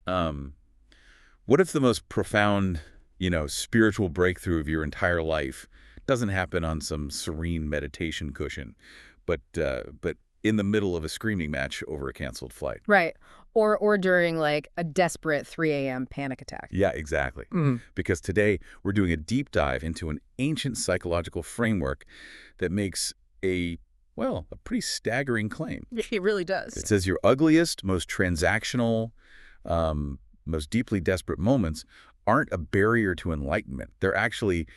Um, what if the most profound, spiritual breakthrough of your entire life doesn't happen on some serene meditation cushion, but in the middle of a screaming match over a canceled flight? Right. Or during like a desperate 3 a.m. panic attack. Yeah, exactly. Mhm. Because today we're doing a deep dive into an ancient psychological framework that makes a pretty staggering claim. It really does. It says your ugliest, most transactional, most deeply desperate moments aren't a barrier to enlightenment. They're actually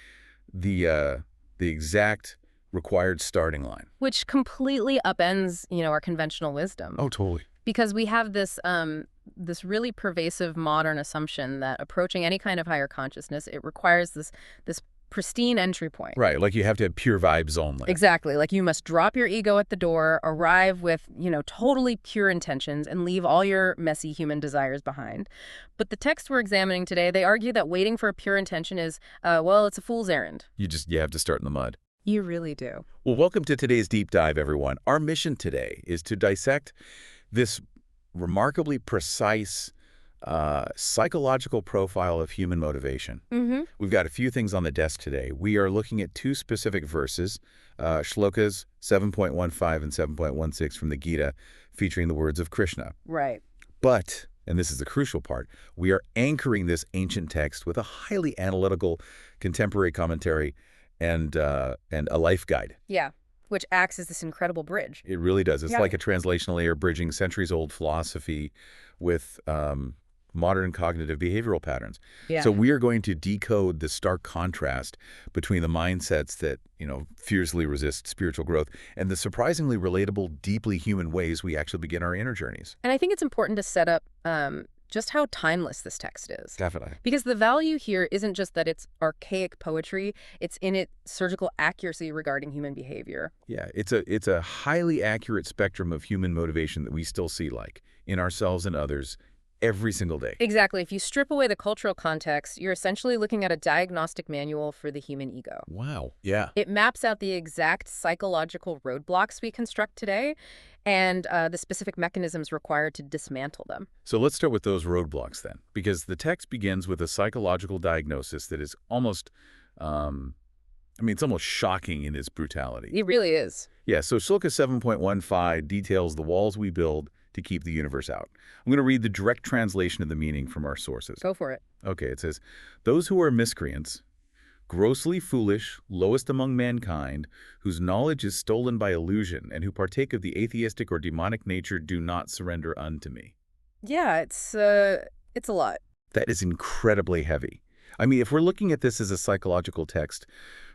the exact required starting line. Which completely upends, our conventional wisdom. Oh, totally. Because we have this really pervasive modern assumption that approaching any kind of higher consciousness, it requires this pristine entry point. Right, like you have to have pure vibes only. Exactly. Like you must drop your ego at the door, arrive with, totally pure intentions, and leave all your messy human desires behind. But the text we're examining today, they argue that waiting for a pure intention is, it's a fool's errand. You have to start in the mud. You really do. Well, welcome to today's deep dive, everyone. Our mission today is to dissect this remarkably precise psychological profile of human motivation. Mm-hmm. We've got a few things on the desk today. We are looking at two specific verses, shlokas 7.15 and 7.16 from the Gita, featuring the words of Krishna. Right. But, and this is the crucial part, we are anchoring this ancient text with a highly analytical contemporary commentary and a life guide. Yeah. Which acts as this incredible bridge. It really does. It's Yeah. like a translation layer bridging centuries-old philosophy with modern cognitive behavioral patterns. Yeah. So we are going to decode the stark contrast between the mindsets that, fiercely resist spiritual growth and the surprisingly relatable, deeply human ways we actually begin our inner journeys. And I think it's important to set up just how timeless this text is. Definitely. Because the value here isn't just that it's archaic poetry, it's in its surgical accuracy regarding human behavior. Yeah, it's a highly accurate spectrum of human motivation that we still see, like, in ourselves and others every single day. Exactly. If you strip away the cultural context, you're essentially looking at a diagnostic manual for the human ego. Wow. Yeah. It maps out the exact psychological roadblocks we construct today and the specific mechanisms required to dismantle them. So let's start with those roadblocks then, because the text begins with a psychological diagnosis that is almost, it's almost shocking in its brutality. It really is. Yeah, so Shloka 7.15 details the walls we build to keep the universe out. I'm going to read the direct translation of the meaning from our sources. Go for it. Okay, it says, those who are miscreants, grossly foolish, lowest among mankind, whose knowledge is stolen by illusion, and who partake of the atheistic or demonic nature do not surrender unto me. Yeah, it's a lot. That is incredibly heavy. I mean, if we're looking at this as a psychological text,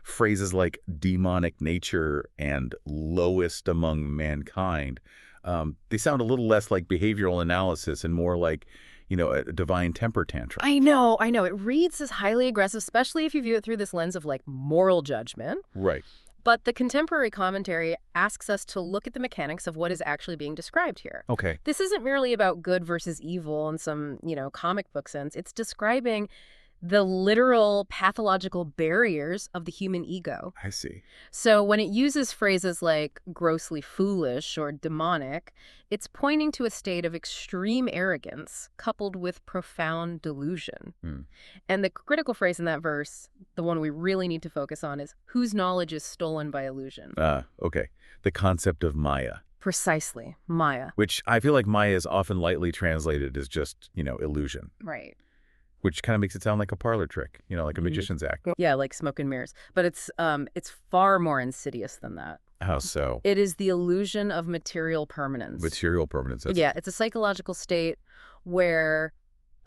phrases like demonic nature and lowest among mankind, they sound a little less like behavioral analysis and more like, a divine temper tantrum. I know. It reads as highly aggressive, especially if you view it through this lens of like moral judgment. Right. But the contemporary commentary asks us to look at the mechanics of what is actually being described here. Okay. This isn't merely about good versus evil in some, comic book sense. It's describing the literal pathological barriers of the human ego. I see. So when it uses phrases like grossly foolish or demonic, it's pointing to a state of extreme arrogance coupled with profound delusion. And the critical phrase in that verse, the one we really need to focus on, is whose knowledge is stolen by illusion. Okay. The concept of Maya. Precisely, Maya. Which I feel like Maya is often lightly translated as just, illusion. Right. Which kind of makes it sound like a parlor trick, like a magician's act. Yeah, like smoke and mirrors. But it's far more insidious than that. How so? It is the illusion of material permanence. Material permanence. Yeah, it's a psychological state where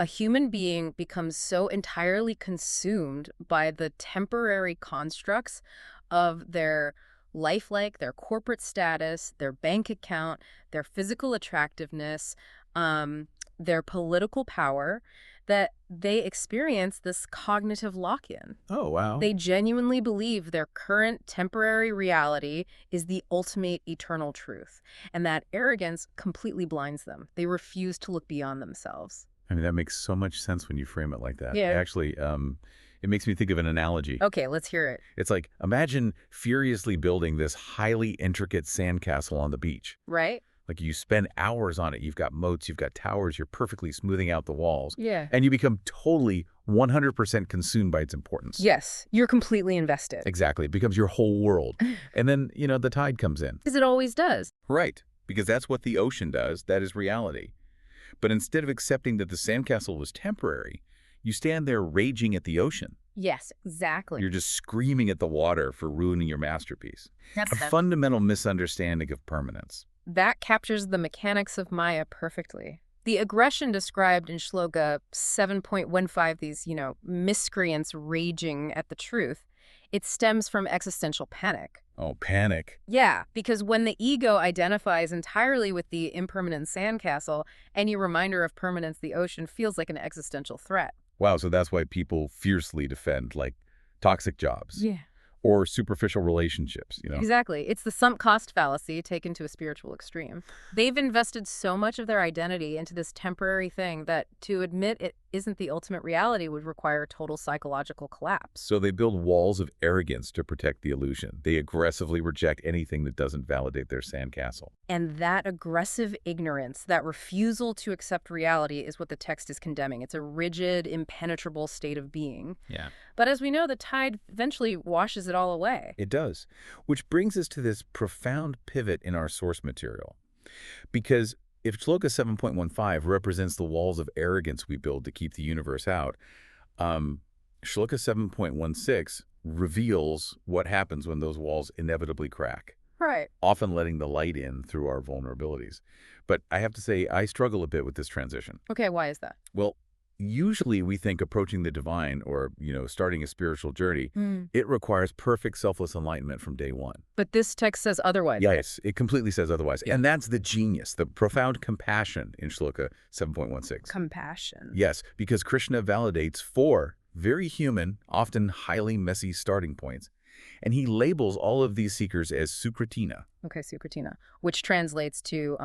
a human being becomes so entirely consumed by the temporary constructs of their life, like their corporate status, their bank account, their physical attractiveness, their political power, that they experience this cognitive lock-in. Oh, wow. They genuinely believe their current temporary reality is the ultimate eternal truth, and that arrogance completely blinds them. They refuse to look beyond themselves. I mean, that makes so much sense when you frame it like that. Yeah. Actually, it makes me think of an analogy. Okay, let's hear it. It's like, imagine furiously building this highly intricate sandcastle on the beach. Right? Like you spend hours on it. You've got moats, you've got towers, you're perfectly smoothing out the walls. Yeah. And you become totally 100% consumed by its importance. Yes, you're completely invested. Exactly. It becomes your whole world. And then, the tide comes in. Because it always does. Right. Because that's what the ocean does. That is reality. But instead of accepting that the sandcastle was temporary, you stand there raging at the ocean. Yes, exactly. You're just screaming at the water for ruining your masterpiece. That's A fundamental misunderstanding of permanence. That captures the mechanics of Maya perfectly. The aggression described in Shloka 7.15, these, miscreants raging at the truth, it stems from existential panic. Oh, panic. Yeah, because when the ego identifies entirely with the impermanent sandcastle, any reminder of permanence the ocean feels like an existential threat. Wow, so that's why people fiercely defend, like, toxic jobs. Yeah. Or superficial relationships, Exactly. It's the sunk cost fallacy taken to a spiritual extreme. They've invested so much of their identity into this temporary thing that to admit it isn't the ultimate reality would require total psychological collapse. So they build walls of arrogance to protect the illusion. They aggressively reject anything that doesn't validate their sandcastle. And that aggressive ignorance, that refusal to accept reality is what the text is condemning. It's a rigid, impenetrable state of being. Yeah. But as we know, the tide eventually washes it all away. It does. Which brings us to this profound pivot in our source material. Because if Shloka 7.15 represents the walls of arrogance we build to keep the universe out, Shloka 7.16 reveals what happens when those walls inevitably crack, Right. often letting the light in through our vulnerabilities. But I have to say, I struggle a bit with this transition. Okay, why is that? Well, usually we think approaching the divine or, starting a spiritual journey, it requires perfect selfless enlightenment from day one. But this text says otherwise. Yes, it completely says otherwise. And that's the genius, the profound compassion in Shloka 7.16. Compassion. Yes, because Krishna validates 4 very human, often highly messy starting points. And he labels all of these seekers as Sukritina. Okay, Sukritina, which translates to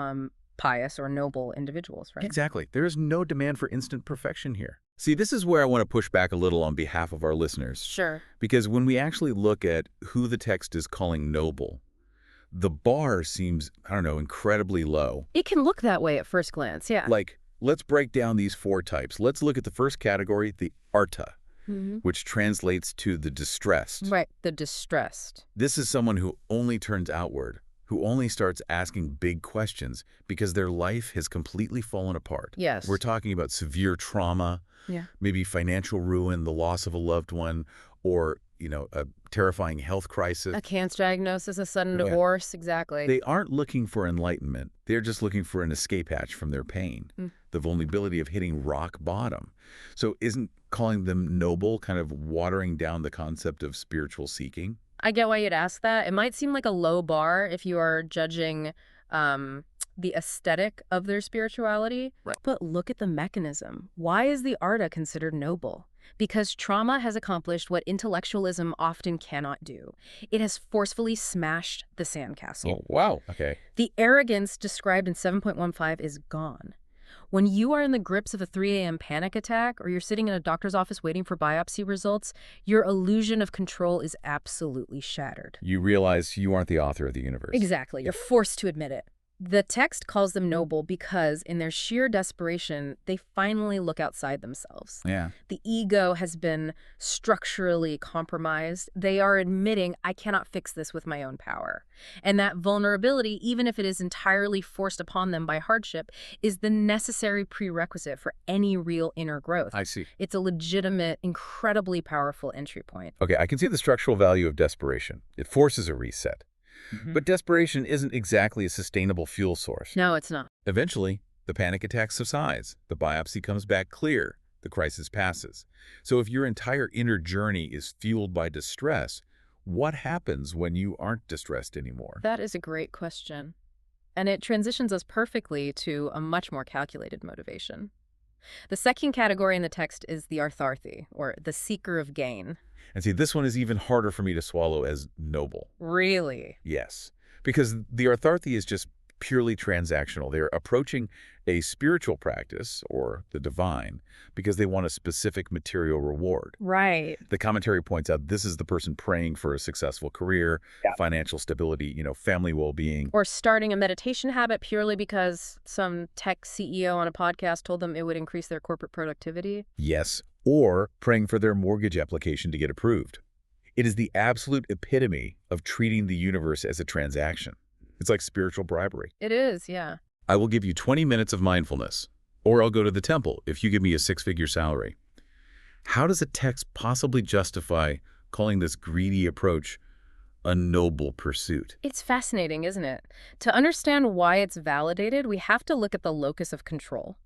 pious or noble individuals, right? Exactly. There is no demand for instant perfection here. See, this is where I want to push back a little on behalf of our listeners. Sure. Because when we actually look at who the text is calling noble, the bar seems, incredibly low. It can look that way at first glance, yeah. Like, let's break down these 4 types. Let's look at the first category, the arta, which translates to the distressed. Right, the distressed. This is someone who only turns outward, who only starts asking big questions because their life has completely fallen apart. Yes. We're talking about severe trauma, maybe financial ruin, the loss of a loved one, or, a terrifying health crisis. A cancer diagnosis, a sudden divorce, exactly. They aren't looking for enlightenment. They're just looking for an escape hatch from their pain, the vulnerability of hitting rock bottom. So isn't calling them noble kind of watering down the concept of spiritual seeking? I get why you'd ask that. It might seem like a low bar if you are judging the aesthetic of their spirituality. Right. But look at the mechanism. Why is the arta considered noble? Because trauma has accomplished what intellectualism often cannot do. It has forcefully smashed the sandcastle. Oh, wow. Okay. The arrogance described in 7.15 is gone. When you are in the grips of a 3 a.m. panic attack or you're sitting in a doctor's office waiting for biopsy results, your illusion of control is absolutely shattered. You realize you aren't the author of the universe. Exactly. You're forced to admit it. The text calls them noble because in their sheer desperation, they finally look outside themselves. Yeah. The ego has been structurally compromised. They are admitting, I cannot fix this with my own power. And that vulnerability, even if it is entirely forced upon them by hardship, is the necessary prerequisite for any real inner growth. I see. It's a legitimate, incredibly powerful entry point. Okay, I can see the structural value of desperation. It forces a reset. But desperation isn't exactly a sustainable fuel source. No, it's not. Eventually, the panic attack subsides, the biopsy comes back clear, the crisis passes. So if your entire inner journey is fueled by distress, what happens when you aren't distressed anymore? That is a great question. And it transitions us perfectly to a much more calculated motivation. The second category in the text is the artharthi, or the seeker of gain. And see, this one is even harder for me to swallow as noble. Really? Yes. Because the artharthi is just purely transactional. They're approaching a spiritual practice, or the divine, because they want a specific material reward. Right. The commentary points out this is the person praying for a successful career, financial stability, family well-being. Or starting a meditation habit purely because some tech CEO on a podcast told them it would increase their corporate productivity. Yes, or praying for their mortgage application to get approved. It is the absolute epitome of treating the universe as a transaction. It's like spiritual bribery. It is, yeah. I will give you 20 minutes of mindfulness, or I'll go to the temple if you give me a six-figure salary. How does a text possibly justify calling this greedy approach a noble pursuit? It's fascinating, isn't it? To understand why it's validated, we have to look at the locus of control.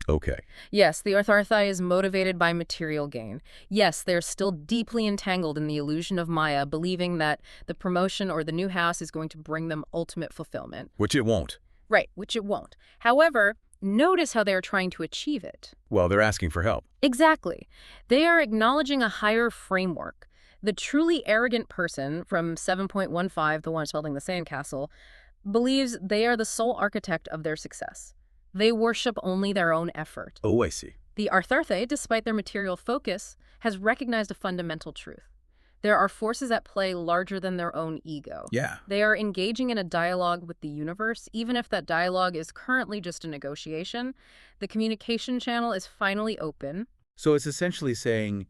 Okay. Yes, the Artharthai is motivated by material gain. Yes, they're still deeply entangled in the illusion of Maya, believing that the promotion or the new house is going to bring them ultimate fulfillment. Which it won't. Right, which it won't. However, notice how they are trying to achieve it. Well, they're asking for help. Exactly. They are acknowledging a higher framework. The truly arrogant person from 7.15, the one holding the sandcastle, believes they are the sole architect of their success. They worship only their own effort. Oh, I see. The Artharthe, despite their material focus, has recognized a fundamental truth. There are forces at play larger than their own ego. Yeah. They are engaging in a dialogue with the universe, even if that dialogue is currently just a negotiation. The communication channel is finally open. So it's essentially saying,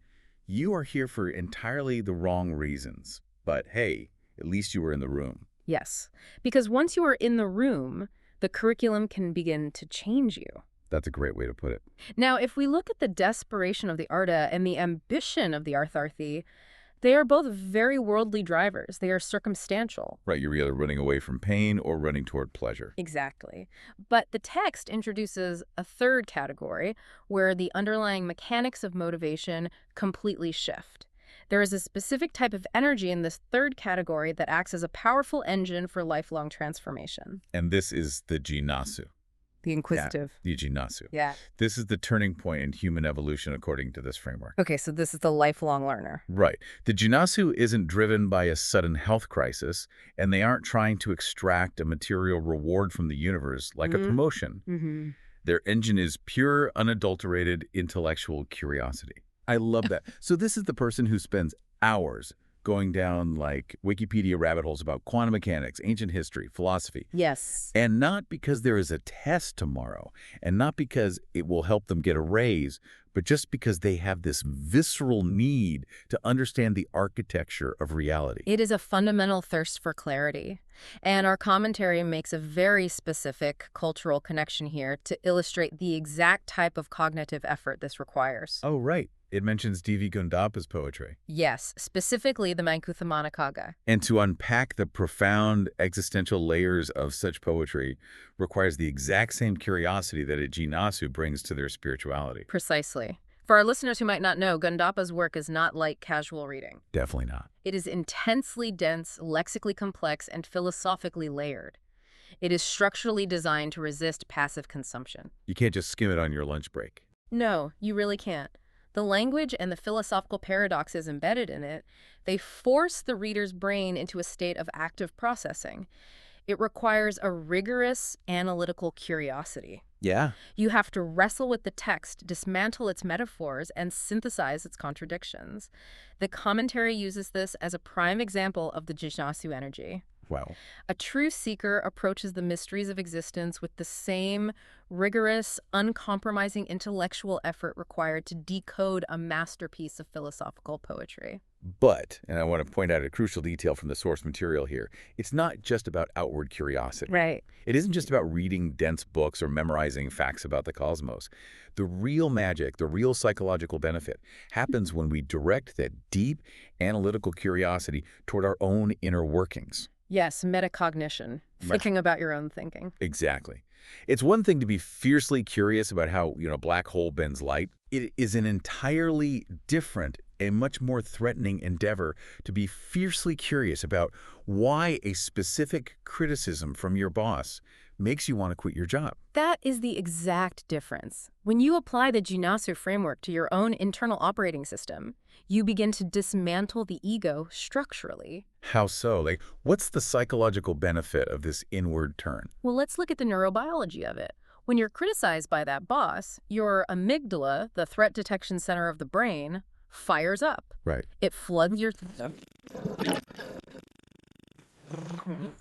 you are here for entirely the wrong reasons, but hey, at least you were in the room. Yes, because once you are in the room, the curriculum can begin to change you. That's a great way to put it. Now, if we look at the desperation of the Arda and the ambition of the Artharthi, they are both very worldly drivers. They are circumstantial. Right, you're either running away from pain or running toward pleasure. Exactly. But the text introduces a third category where the underlying mechanics of motivation completely shift. There is a specific type of energy in this third category that acts as a powerful engine for lifelong transformation. And this is the Jinasu. The inquisitive. Yeah, the Jinasu. Yeah. This is the turning point in human evolution according to this framework. Okay, so this is the lifelong learner. Right. The Jinasu isn't driven by a sudden health crisis, and they aren't trying to extract a material reward from the universe like a promotion. Their engine is pure, unadulterated intellectual curiosity. I love that. So this is the person who spends hours going down like Wikipedia rabbit holes about quantum mechanics, ancient history, philosophy. Yes. And not because there is a test tomorrow, and not because it will help them get a raise, but just because they have this visceral need to understand the architecture of reality. It is a fundamental thirst for clarity. And our commentary makes a very specific cultural connection here to illustrate the exact type of cognitive effort this requires. Oh, right. It mentions D.V. Gundapa's poetry. Yes, specifically the Mankuthamanakaga. And to unpack the profound existential layers of such poetry requires the exact same curiosity that a Jinasu brings to their spirituality. Precisely. For our listeners who might not know, Gundapa's work is not like casual reading. Definitely not. It is intensely dense, lexically complex, and philosophically layered. It is structurally designed to resist passive consumption. You can't just skim it on your lunch break. No, you really can't. The language and the philosophical paradoxes embedded in it, they force the reader's brain into a state of active processing. It requires a rigorous analytical curiosity. Yeah. You have to wrestle with the text, dismantle its metaphors, and synthesize its contradictions. The commentary uses this as a prime example of the Jinasu energy. Wow. A true seeker approaches the mysteries of existence with the same rigorous, uncompromising intellectual effort required to decode a masterpiece of philosophical poetry. But, and I want to point out a crucial detail from the source material here, it's not just about outward curiosity. Right. It isn't just about reading dense books or memorizing facts about the cosmos. The real magic, the real psychological benefit, happens when we direct that deep analytical curiosity toward our own inner workings. Yes, metacognition, thinking about your own thinking. Exactly. It's one thing to be fiercely curious about how, a black hole bends light. It is an entirely different, a much more threatening endeavor to be fiercely curious about why a specific criticism from your boss makes you want to quit your job. That is the exact difference. When you apply the Jinasu framework to your own internal operating system, you begin to dismantle the ego structurally. How so? Like, what's the psychological benefit of this inward turn? Well, let's look at the neurobiology of it. When you're criticized by that boss, your amygdala, the threat detection center of the brain, fires up. Right. It floods your...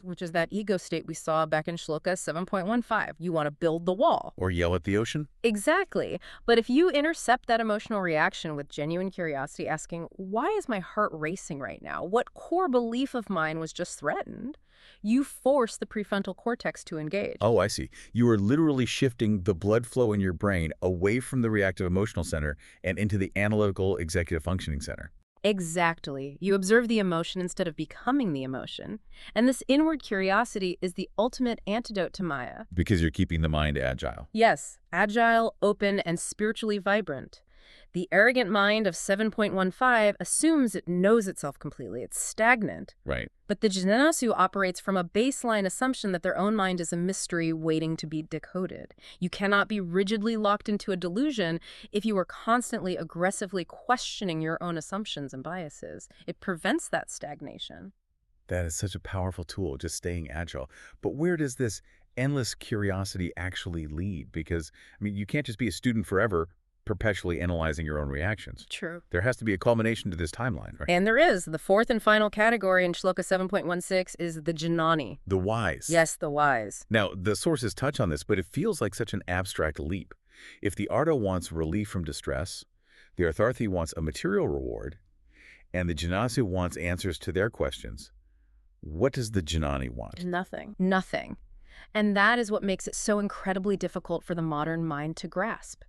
which is that ego state we saw back in Shloka 7.15. You want to build the wall. Or yell at the ocean? Exactly. But if you intercept that emotional reaction with genuine curiosity, asking, why is my heart racing right now? What core belief of mine was just threatened? You force the prefrontal cortex to engage. Oh, I see. You are literally shifting the blood flow in your brain away from the reactive emotional center and into the analytical executive functioning center. Exactly. You observe the emotion instead of becoming the emotion. And this inward curiosity is the ultimate antidote to Maya. Because you're keeping the mind agile. Yes, agile, open, and spiritually vibrant. The arrogant mind of 7.15 assumes it knows itself completely. It's stagnant. Right. But the Jinasu operates from a baseline assumption that their own mind is a mystery waiting to be decoded. You cannot be rigidly locked into a delusion if you are constantly aggressively questioning your own assumptions and biases. It prevents that stagnation. That is such a powerful tool, just staying agile. But where does this endless curiosity actually lead? Because, I mean, you can't just be a student forever, perpetually analyzing your own reactions. True. There has to be a culmination to this timeline, right? And there is. The fourth and final category in Shloka 7.16 is the Jnani. The wise. Yes, the wise. Now, the sources touch on this, but it feels like such an abstract leap. If the Arta wants relief from distress, the Artharthi wants a material reward, and the Jinasu wants answers to their questions, what does the Jnani want? Nothing. Nothing. And that is what makes it so incredibly difficult for the modern mind to grasp.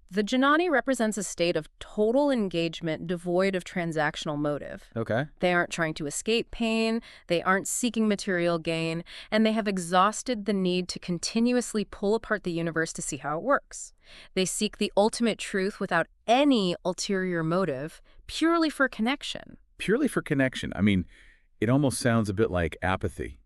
The Jnani represents a state of total engagement devoid of transactional motive. Okay. They aren't trying to escape pain, they aren't seeking material gain, and they have exhausted the need to continuously pull apart the universe to see how it works. They seek the ultimate truth without any ulterior motive, purely for connection. Purely for connection. I mean, it almost sounds a bit like apathy.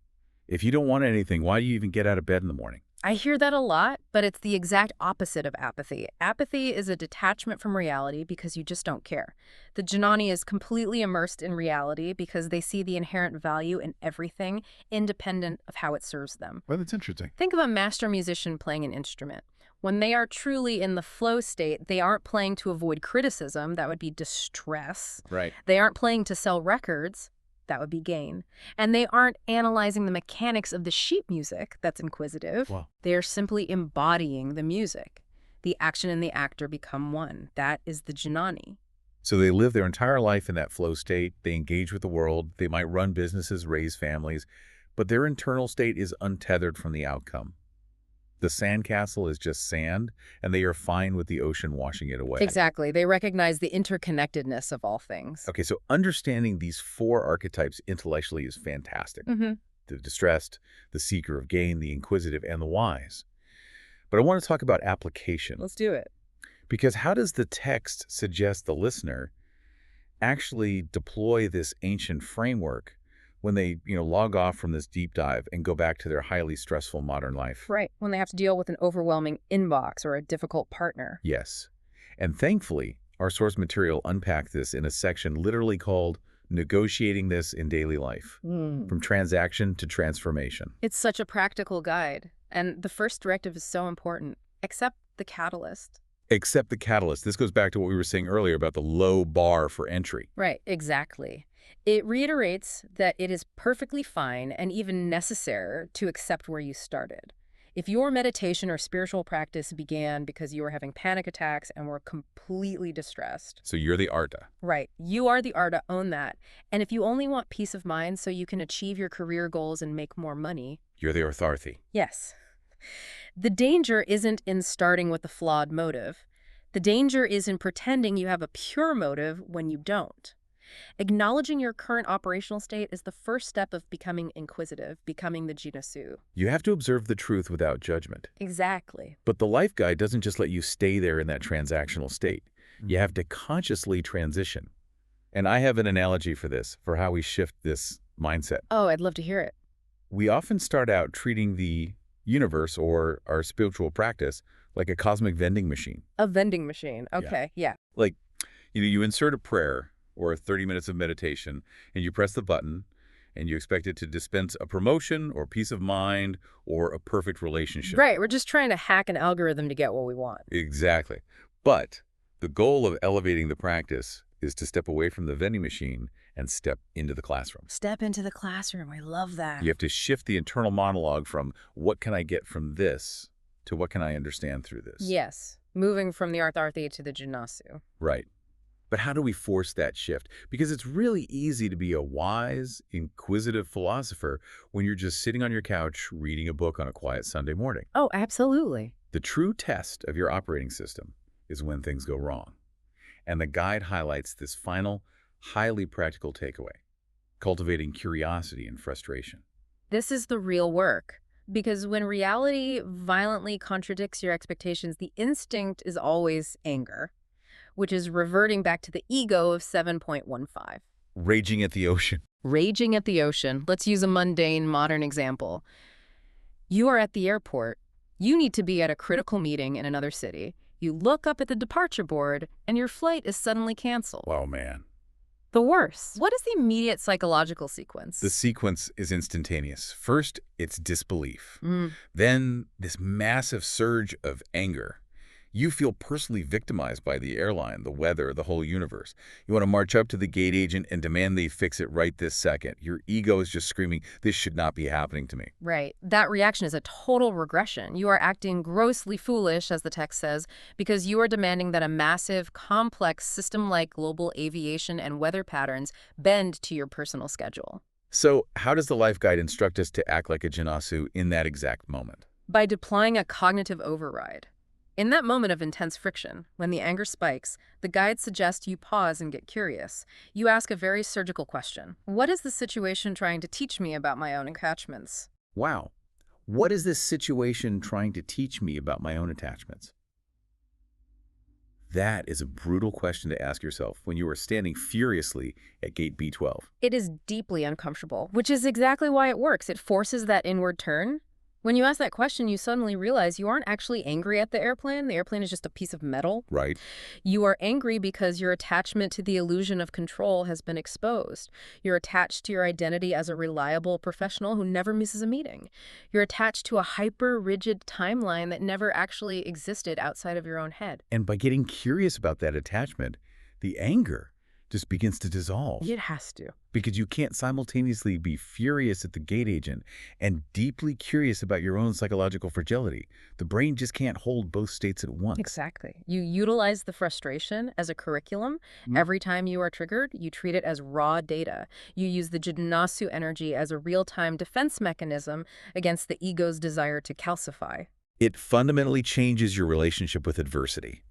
If you don't want anything, why do you even get out of bed in the morning? I hear that a lot, but it's the exact opposite of apathy. Apathy is a detachment from reality because you just don't care. The Jnani is completely immersed in reality because they see the inherent value in everything, independent of how it serves them. Well, that's interesting. Think of a master musician playing an instrument. When they are truly in the flow state, they aren't playing to avoid criticism. That would be distress. Right. They aren't playing to sell records. That would be gain. And they aren't analyzing the mechanics of the sheet music that's inquisitive. Wow. They are simply embodying the music. The action and the actor become one. That is the Jnani. So they live their entire life in that flow state. They engage with the world. They might run businesses, raise families, but their internal state is untethered from the outcome. The sandcastle is just sand, and they are fine with the ocean washing it away. Exactly. They recognize the interconnectedness of all things. Okay, so understanding these four archetypes intellectually is fantastic. Mm-hmm. The distressed, the seeker of gain, the inquisitive, and the wise. But I want to talk about application. Let's do it. Because how does the text suggest the listener actually deploy this ancient framework when they, log off from this deep dive and go back to their highly stressful modern life? Right. When they have to deal with an overwhelming inbox or a difficult partner. Yes. And thankfully, our source material unpacked this in a section literally called Negotiating This in Daily Life, from transaction to transformation. It's such a practical guide. And the first directive is so important. Accept the catalyst. Accept the catalyst. This goes back to what we were saying earlier about the low bar for entry. Right, exactly. It reiterates that it is perfectly fine and even necessary to accept where you started. If your meditation or spiritual practice began because you were having panic attacks and were completely distressed. So you're the Arta. Right. You are the Arta, own that. And if you only want peace of mind so you can achieve your career goals and make more money. You're the Artharthi. Yes. The danger isn't in starting with a flawed motive. The danger is in pretending you have a pure motive when you don't. Acknowledging your current operational state is the first step of becoming inquisitive, becoming the Jinasu. You have to observe the truth without judgment. Exactly. But the life guide doesn't just let you stay there in that transactional state. You have to consciously transition. And I have an analogy for this, for how we shift this mindset. Oh, I'd love to hear it. We often start out treating the universe or our spiritual practice like a cosmic vending machine. A vending machine. Yeah. Okay, yeah. Like, you insert a prayer or 30 minutes of meditation, and you press the button, and you expect it to dispense a promotion or peace of mind or a perfect relationship. Right, we're just trying to hack an algorithm to get what we want. Exactly. But the goal of elevating the practice is to step away from the vending machine and step into the classroom. Step into the classroom. I love that. You have to shift the internal monologue from what can I get from this to what can I understand through this. Yes, moving from the artharthi to the jinasu. Right. But how do we force that shift? Because it's really easy to be a wise, inquisitive philosopher when you're just sitting on your couch reading a book on a quiet Sunday morning. Oh, absolutely. The true test of your operating system is when things go wrong. And the guide highlights this final, highly practical takeaway: cultivating curiosity and frustration. This is the real work. Because when reality violently contradicts your expectations, the instinct is always anger, which is reverting back to the ego of 7.15. Raging at the ocean. Raging at the ocean. Let's use a mundane, modern example. You are at the airport. You need to be at a critical meeting in another city. You look up at the departure board, and your flight is suddenly canceled. Oh, man. The worst. What is the immediate psychological sequence? The sequence is instantaneous. First, it's disbelief. Then, this massive surge of anger. You feel personally victimized by the airline, the weather, the whole universe. You want to march up to the gate agent and demand they fix it right this second. Your ego is just screaming, this should not be happening to me. Right. That reaction is a total regression. You are acting grossly foolish, as the text says, because you are demanding that a massive, complex system like global aviation and weather patterns bend to your personal schedule. So how does the life guide instruct us to act like a jinasu in that exact moment? By deploying a cognitive override. In that moment of intense friction, when the anger spikes, the guide suggests you pause and get curious. You ask a very surgical question. What is the situation trying to teach me about my own attachments? Wow. What is this situation trying to teach me about my own attachments? That is a brutal question to ask yourself when you are standing furiously at gate B12. It is deeply uncomfortable, which is exactly why it works. It forces that inward turn. When you ask that question, you suddenly realize you aren't actually angry at the airplane. The airplane is just a piece of metal. Right. You are angry because your attachment to the illusion of control has been exposed. You're attached to your identity as a reliable professional who never misses a meeting. You're attached to a hyper-rigid timeline that never actually existed outside of your own head. And by getting curious about that attachment, the anger just begins to dissolve. It has to. Because you can't simultaneously be furious at the gate agent and deeply curious about your own psychological fragility. The brain just can't hold both states at once. Exactly. You utilize the frustration as a curriculum. Every time you are triggered, you treat it as raw data. You use the jinasu energy as a real-time defense mechanism against the ego's desire to calcify. It fundamentally changes your relationship with adversity.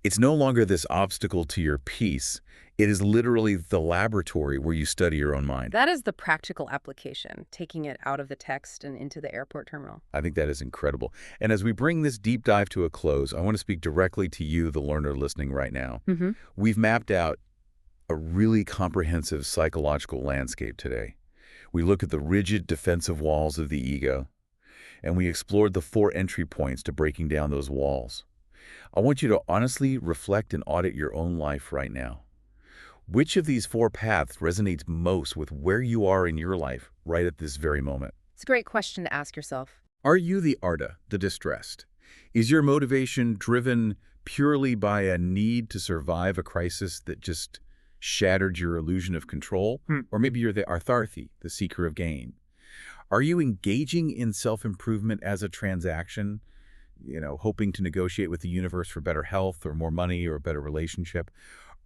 It's no longer this obstacle to your peace. It is literally the laboratory where you study your own mind. That is the practical application, taking it out of the text and into the airport terminal. I think that is incredible. And as we bring this deep dive to a close, I want to speak directly to you, the learner listening right now. We've mapped out a really comprehensive psychological landscape today. We look at the rigid defensive walls of the ego, and we explored the 4 entry points to breaking down those walls. I want you to honestly reflect and audit your own life right now. Which of these 4 paths resonates most with where you are in your life right at this very moment? It's a great question to ask yourself. Are you the arta, the distressed? Is your motivation driven purely by a need to survive a crisis that just shattered your illusion of control? Or maybe you're the artharthi, the seeker of gain. Are you engaging in self-improvement as a transaction? Hoping to negotiate with the universe for better health or more money or a better relationship?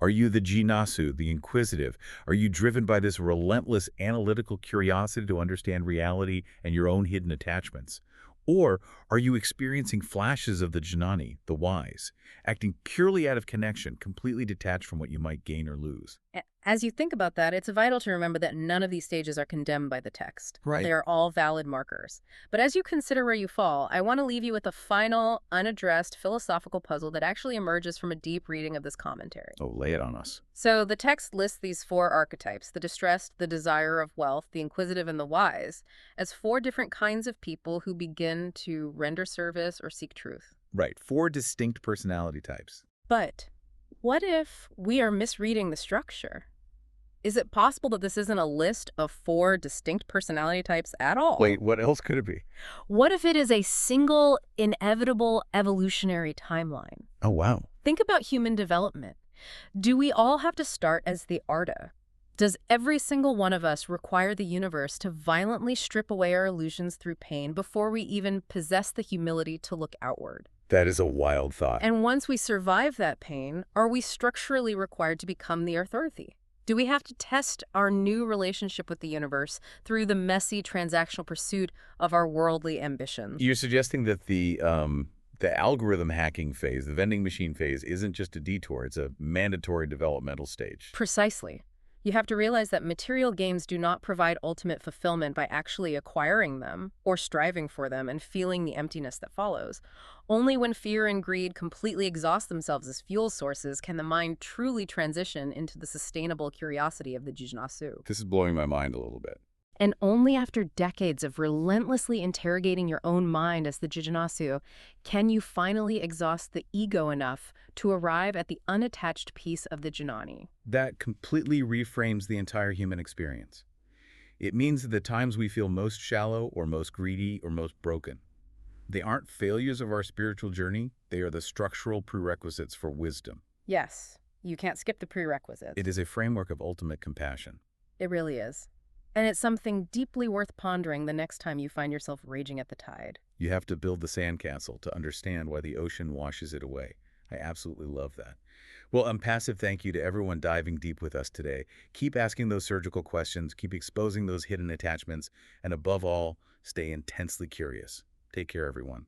Are you the jinasu, the inquisitive? Are you driven by this relentless analytical curiosity to understand reality and your own hidden attachments? Or are you experiencing flashes of the jnani, the wise, acting purely out of connection, completely detached from what you might gain or lose? As you think about that, it's vital to remember that none of these stages are condemned by the text. Right. They are all valid markers. But as you consider where you fall, I want to leave you with a final, unaddressed philosophical puzzle that actually emerges from a deep reading of this commentary. Oh, lay it on us. So the text lists these four archetypes, the distressed, the desire of wealth, the inquisitive, and the wise, as four different kinds of people who begin to render service or seek truth. Right. 4 distinct personality types. But what if we are misreading the structure? Is it possible that this isn't a list of 4 distinct personality types at all? Wait, what else could it be? What if it is a single, inevitable evolutionary timeline? Oh, wow. Think about human development. Do we all have to start as the Arda? Does every single one of us require the universe to violently strip away our illusions through pain before we even possess the humility to look outward? That is a wild thought. And once we survive that pain, are we structurally required to become the Earth-earthy? Do we have to test our new relationship with the universe through the messy transactional pursuit of our worldly ambitions? You're suggesting that the algorithm hacking phase, the vending machine phase, isn't just a detour. It's a mandatory developmental stage. Precisely. You have to realize that material gains do not provide ultimate fulfillment by actually acquiring them or striving for them and feeling the emptiness that follows. Only when fear and greed completely exhaust themselves as fuel sources can the mind truly transition into the sustainable curiosity of the Jijnasu. This is blowing my mind a little bit. And only after decades of relentlessly interrogating your own mind as the Jijnasu can you finally exhaust the ego enough to arrive at the unattached piece of the Jnani. That completely reframes the entire human experience. It means that the times we feel most shallow or most greedy or most broken, they aren't failures of our spiritual journey, they are the structural prerequisites for wisdom. Yes, you can't skip the prerequisites. It is a framework of ultimate compassion. It really is. And it's something deeply worth pondering the next time you find yourself raging at the tide. You have to build the sandcastle to understand why the ocean washes it away. I absolutely love that. Well, a passive thank you to everyone diving deep with us today. Keep asking those surgical questions, keep exposing those hidden attachments, and above all, stay intensely curious. Take care, everyone.